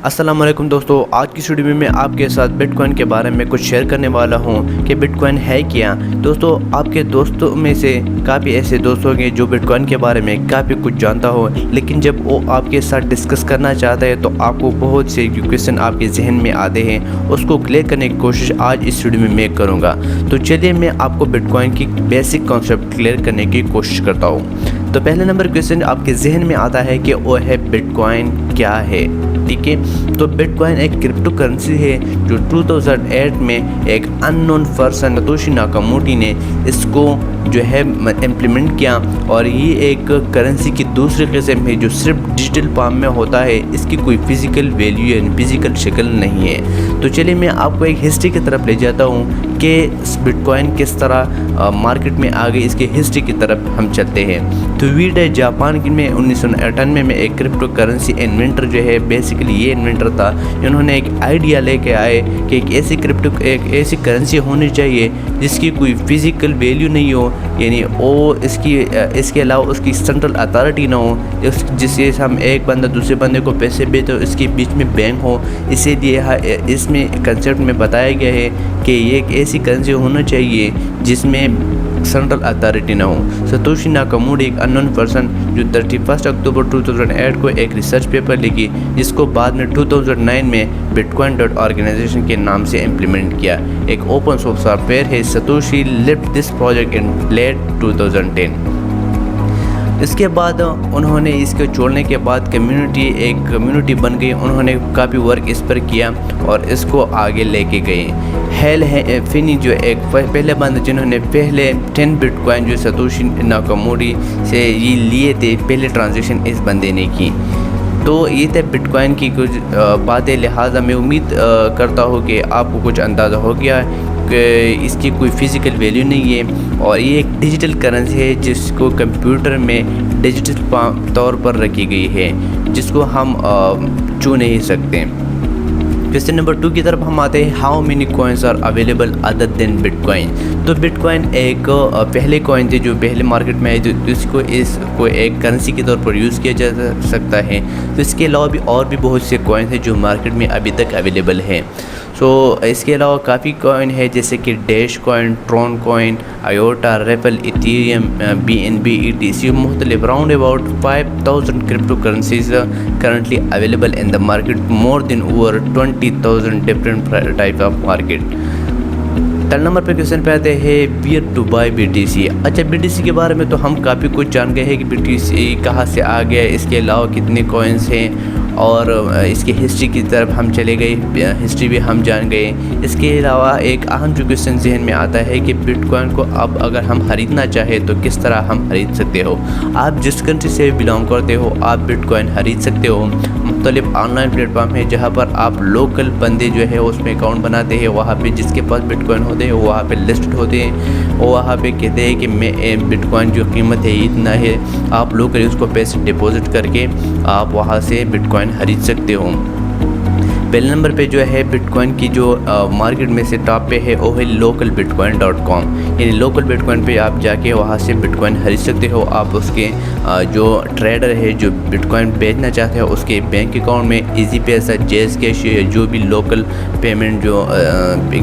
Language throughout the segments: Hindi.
अस्सलाम वालेकुम दोस्तों, आज की वीडियो में मैं आपके साथ बिटकॉइन के बारे में कुछ शेयर करने वाला हूं कि बिटकॉइन है क्या। दोस्तों, आपके दोस्तों में से काफ़ी ऐसे दोस्त होंगे जो बिटकॉइन के बारे में काफ़ी कुछ जानता हो, लेकिन जब वो आपके साथ डिस्कस करना चाहता है तो आपको बहुत से क्वेश्चन आपके जहन में आते हैं, उसको क्लियर करने की कोशिश आज इस वीडियो में मैं करूँगा। तो चलिए मैं आपको बिटकॉइन की बेसिक कॉन्सेप्ट क्लियर करने की कोशिश करता हूँ। तो पहले नंबर क्वेश्चन आपके जहन में आता है कि वो है बिटकॉइन क्या है। ठीक है, तो बिटकॉइन एक क्रिप्टो करेंसी है जो 2008 में एक अननोन पर्सन सतोशी नाकामोटो ने इसको जो है इम्प्लीमेंट किया, और ये एक करेंसी की दूसरी किस्म है जो सिर्फ डिजिटल फॉर्म में होता है। इसकी कोई फिजिकल वैल्यू या फिजिकल शक्ल नहीं है। तो चलिए मैं आपको एक हिस्ट्री की तरफ ले जाता हूँ कि बिटकॉइन किस तरह मार्केट में आ गई। इसकी हिस्ट्री की तरफ हम चलते हैं। तो वीडे जापान में 1998 में एक क्रिप्टो करेंसी इन्वेंटर जो है, बेसिकली ये इन्वेंटर था, इन्होंने एक आइडिया लेके आए कि एक ऐसी करेंसी होनी चाहिए जिसकी कोई फिजिकल वैल्यू नहीं हो, यानी वो इसके अलावा उसकी सेंट्रल अथॉरिटी ना हो, जिससे हम एक बंदा दूसरे बंदे को पैसे भेजते हो इसके बीच में बैंक हो। इसीलिए इसमें कंसेप्ट में बताया गया है कि ये एक ऐसी करेंसी होना चाहिए जिसमें सेंट्रल अथॉरिटी ना हो। सतोशी नाकामोटो एक अननोन पर्सन जो 31 अक्टूबर 2008 को एक रिसर्च पेपर लिखी, जिसको बाद में 2009 में bitcoin.organization के नाम से इम्प्लीमेंट किया। एक ओपन सोर्स सॉफ्टवेयर है। Satoshi left this project in late 2010। इसके बाद उन्होंने इसको छोड़ने के बाद एक कम्युनिटी बन गई। उन्होंने काफ़ी वर्क इस पर किया और इसको आगे लेके गए। हेल है फिनी जो एक पहले बंद जिन्होंने पहले 10 बिटकॉइन जो सतोशी नाकामोटो से ये लिए थे, पहले ट्रांजेक्शन इस बंदे ने की। तो ये थे बिटकॉइन की कुछ बातें। लिहाजा मैं उम्मीद करता हूँ कि आपको कुछ अंदाज़ा हो गया कि इसकी कोई फिज़िकल वैल्यू नहीं है, और ये एक डिजिटल करेंसी है जिसको कंप्यूटर में डिजिटल तौर पर रखी गई है, जिसको हम छू नहीं सकते। क्वेश्चन नंबर 2 की तरफ हम आते हैं। How many coins are available other than bitcoin. तो बिटकॉइन एक पहले कॉइन थे जो पहले मार्केट में आए, तो इसको एक करेंसी के तौर पर यूज़ किया जा सकता है। तो इसके अलावा भी और भी बहुत से कॉइन हैं जो मार्केट में अभी तक अवेलेबल हैं। सो इसके अलावा काफ़ी कॉइन है जैसे कि dash coin, Tron coin, iota, REPL, Ethereum, BNB, ETC, मुख्तलिफ round about 5000 crypto currencies currently available in the market, more than over 20,000 different type of market। 3 number पे क्वेश्चन पे आते हैं वेयर टू बाय BTC। अच्छा, BTC के बारे में तो हम काफ़ी कुछ जान गए हैं कि BTC कहाँ से आ गया, इसके अलावा कितने कॉइन्स हैं, और इसकी हिस्ट्री की तरफ हम चले गए, हिस्ट्री भी हम जान गए। इसके अलावा एक अहम जो क्वेश्चन जहन में आता है कि बिटकॉइन को अब अगर हम ख़रीदना चाहें तो किस तरह हम ख़रीद सकते हो। आप जिस कंट्री से बिलोंग करते हो आप बिटकॉइन ख़रीद सकते हो। मुख्तलिफ ऑनलाइन प्लेटफॉर्म है जहाँ पर आप लोकल बंदे जो है उसमें अकाउंट बनाते हैं, वहाँ पे जिसके पास बिटकॉइन होते हैं वहाँ पे लिस्ट होते हैं, और वहाँ पे कहते हैं कि मैं बिटकॉइन जो कीमत है इतना है, आप लोकली उसको पैसे डिपॉजिट करके आप वहाँ से बिटकॉइन खरीद सकते हो। पहले नंबर पे जो है बिटकॉइन की जो मार्केट में से टॉप पे है वो है localbitcoin.com, यानी लोकल बिटकॉइन पे आप जाके वहाँ से बिटकॉइन खरीद सकते हो। आप उसके जो ट्रेडर है जो बिटकॉइन बेचना चाहते हो उसके बैंक अकाउंट में इजी पैसा, जैज़ कैश, जो भी लोकल पेमेंट जो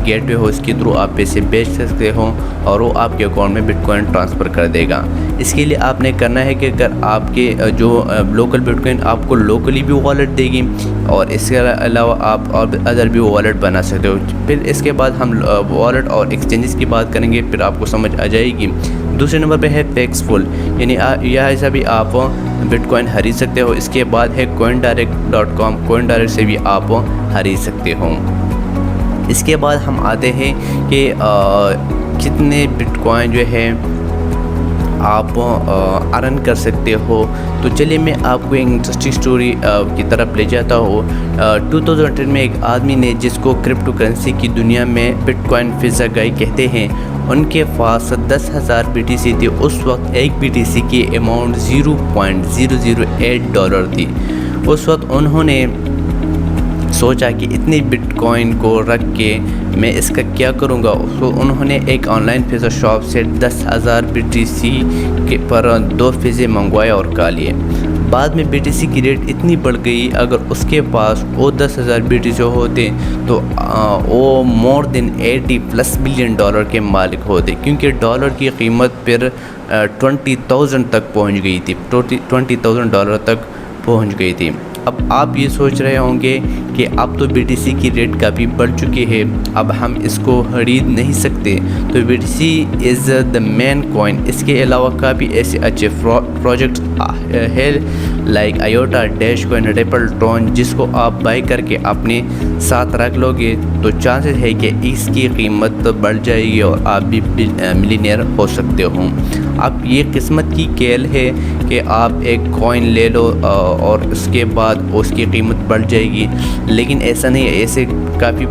गेटवे हो उसके थ्रू आप पैसे बेच सकते हो और वो आपके अकाउंट में बिटकॉइन ट्रांसफ़र कर देगा। इसके लिए आपने करना है कि अगर आपके जो लोकल बिटकॉइन आपको लोकली भी वॉलेट देगी, और इसके अलावा आप और अदर भी वॉलेट बना सकते हो। फिर इसके बाद हम वॉलेट और एक्सचेंजेस की बात करेंगे, फिर आपको समझ आ जाएगी। दूसरे नंबर पे है पेक्सफुल, यानी यह ऐसा भी आप बिटकॉइन खरीद सकते हो। इसके बाद है coindirect.com, coindirect से भी आप खरीद सकते हो। इसके बाद हम आते हैं कि कितने बिटकॉइन जो है आप अर्न कर सकते हो। तो चलिए मैं आपको एक इंटरेस्टिंग स्टोरी की तरफ ले जाता हूँ। 2010 में एक आदमी ने, जिसको क्रिप्टो करेंसी की दुनिया में बिटकॉइन फिजा गाई कहते हैं, उनके पास 10,000 BTC थी। उस वक्त एक BTC की अमाउंट $0.008 थी। उस वक्त उन्होंने सोचा कि इतनी बिटकॉइन को रख के मैं इसका क्या करूँगा। तो उन्होंने एक ऑनलाइन पिज़्ज़ा शॉप से 10,000 BTC के पर 2 पिज़्ज़े मंगवाए और खा लिए। बाद में BTC की रेट इतनी बढ़ गई, अगर उसके पास वो 10,000 BTC होते तो वो मोर देन $80+ बिलियन के मालिक होते, क्योंकि डॉलर की कीमत फिर 20,000 तक पहुंच गई थी, $20,000 तक पहुंच गई थी। अब आप ये सोच रहे होंगे कि अब तो BTC की रेट काफ़ी बढ़ चुकी है, अब हम इसको खरीद नहीं सकते। तो BTC is the main coin. इसके अलावा काफ़ी ऐसे अच्छे प्रोजेक्ट्स है like iota, dash coin, ripple, Tron, जिसको आप बाई करके अपने साथ रख लोगे तो चांसेस है कि इसकी कीमत बढ़ जाएगी और आप भी मिलीनियर हो सकते हो। अब ये किस्मत की खेल है कि आप एक कॉइन ले लो और उसके बाद उसकी कीमत बढ़ जाएगी, लेकिन ऐसा नहीं है। ऐसे काफ़ी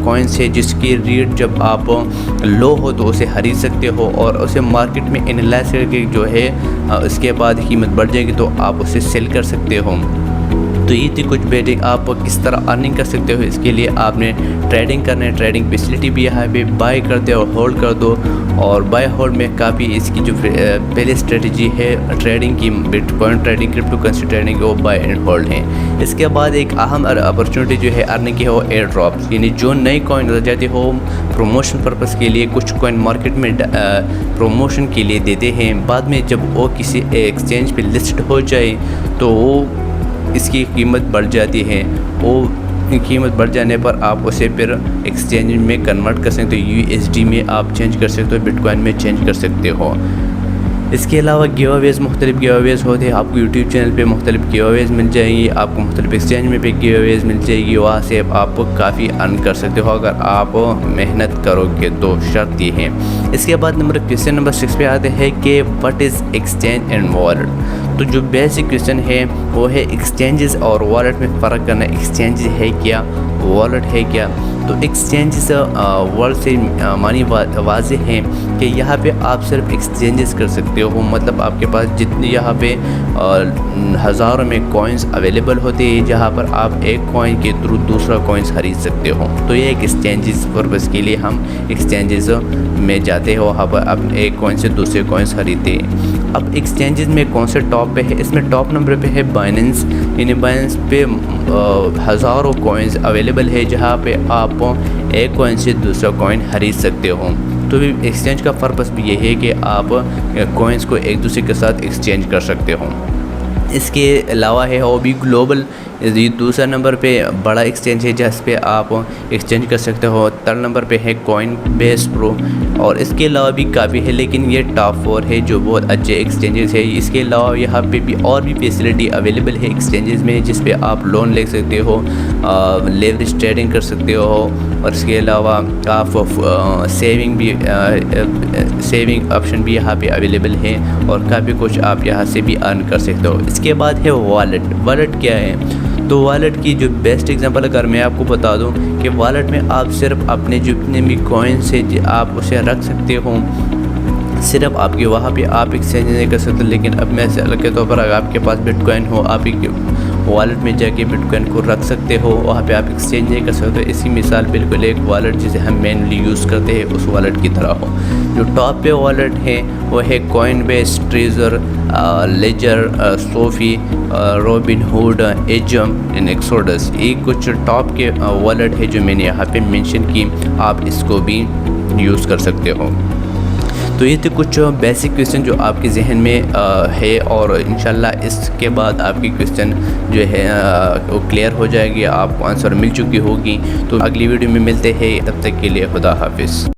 कॉइन्स है जिसकी रेट जब आप लो हो तो उसे खरीद सकते हो और उसे मार्केट में एनालाइज करके जो है उसके बाद कीमत बढ़ जाएगी तो आप उसे सेल कर सकते हो। तो ये थी कुछ बेटिंग, आप किस तरह अर्निंग कर सकते हो। इसके लिए आपने ट्रेडिंग करना है, ट्रेडिंग फैसिलिटी भी यहाँ पे बाय कर दो और होल्ड कर दो। और बाय होल्ड में काफ़ी इसकी जो पहली स्ट्रेटजी है ट्रेडिंग की, bitcoin trading, crypto currency trading, वो बाय एंड होल्ड है। इसके बाद एक अहम अपॉर्चुनिटी जो है अर्निंग की है वो एयर ड्रॉप्स, यानी जो नई कॉइन रह जाती हो प्रमोशन पर्पज़ के लिए कुछ कॉइन मार्केट में प्रमोशन के लिए देते हैं। बाद में जब वो किसी एक्सचेंज पे लिस्ट हो जाए तो वो इसकी कीमत बढ़ जाती है। वो कीमत बढ़ जाने पर आप उसे फिर एक्सचेंज में कन्वर्ट कर सकते हो, USD में आप चेंज कर सकते हो, बिटकॉइन में चेंज कर सकते हो। इसके अलावा गिव-अवेज़, मुख्तलिफ गिव-अवेज़ होते हैं। आपको यूट्यूब चैनल पे मुख्तलिफ गिव-अवेज़ मिल जाएंगी, आपको मुख्तलिफ एक्सचेंज में भी गिव-अवेज़ मिल जाएगी, वहाँ से आप काफ़ी अर्न कर सकते हो अगर आप मेहनत करोगे तो। शर्त ये है। इसके बाद क्वेश्चन नंबर 6 पे आते हैं कि what is exchange and wallet. तो जो बेसिक क्वेश्चन है वो है एक्सचेंजेस और वॉलेट में फ़र्क करना। एक्सचेंज है क्या, वॉलेट है क्या। तो एक्सचेंजेस वर्ड से मानी वाज़े हैं कि यहाँ पे आप सिर्फ एक्सचेंजेस कर सकते हो, मतलब आपके पास जितने यहाँ पे हज़ारों में कॉइन्स अवेलेबल होते हैं जहाँ पर आप एक कॉइन के थ्रू दूसरा कॉइन्स खरीद सकते हो। तो ये एक एक्सचेंजेस पर्पज़ के लिए हम एक्सचेंजेस में जाते हैं, वहाँ पर आप एक कॉइन से दूसरे कॉइन्स खरीदते हैं। अब एक्सचेंजेस में कौन से टॉप पे है, इसमें टॉप नंबर पे है बाइनेंस। यानी बाइनेंस पे हज़ारों कॉइन्स अवेलेबल है जहाँ पे आप एक कॉइन से दूसरा कॉइन खरीद सकते हो। तो एक्सचेंज का पर्पस भी ये है कि आप कॉइन्स को एक दूसरे के साथ एक्सचेंज कर सकते हो। इसके अलावा है वो भी ग्लोबल, ये दूसरा नंबर पे बड़ा एक्सचेंज है जिस पे आप एक्सचेंज कर सकते हो। थर्ड नंबर पे है कॉइनबेस प्रो, और इसके अलावा भी काफ़ी है लेकिन ये टॉप 4 है जो बहुत अच्छे एक्सचेंजेस है। इसके अलावा यहाँ पे भी और भी फैसिलिटी अवेलेबल है एक्सचेंजेस में, जिस पे आप लोन ले सकते हो, लेवरेज ट्रेडिंग कर सकते हो, और इसके अलावा आप सेविंग ऑप्शन भी यहाँ पे अवेलेबल है, और काफ़ी कुछ आप यहाँ से भी अर्न कर सकते हो। इसके बाद है वॉलेट। वॉलेट क्या है? तो वॉलेट की जो बेस्ट एग्जांपल अगर मैं आपको बता दूं कि वॉलेट में आप सिर्फ अपने जितने भी कॉइन्स है आप उसे रख सकते हो, सिर्फ आपके वहाँ पे आप एक्सचेंज नहीं कर सकते। लेकिन अब मैं अलग के तौर पर अगर आपके पास बिटकॉइन हो, आप वॉलेट में जाके बिटकॉइन को रख सकते हो, वहाँ पे आप एक्सचेंज नहीं कर सकते। इसी मिसाल बिल्कुल एक वॉलेट जिसे हम मेनली यूज़ करते हैं उस वॉलेट की तरह हो। जो टॉप पे वॉलेट है वो है Coinbase, Trezor, Ledger, SoFi, Robinhood, एजम एंड एक्सोडस। ये कुछ टॉप के वॉलेट है जो मैंने यहाँ पे मेंशन की, आप इसको भी यूज़ कर सकते हो। तो ये थे कुछ बेसिक क्वेश्चन जो आपके जहन में है, और इंशाल्लाह इसके बाद आपकी क्वेश्चन जो है वो क्लियर हो जाएगी, आपको आंसर मिल चुकी होगी। तो अगली वीडियो में मिलते हैं, तब तक के लिए खुदा हाफिज़।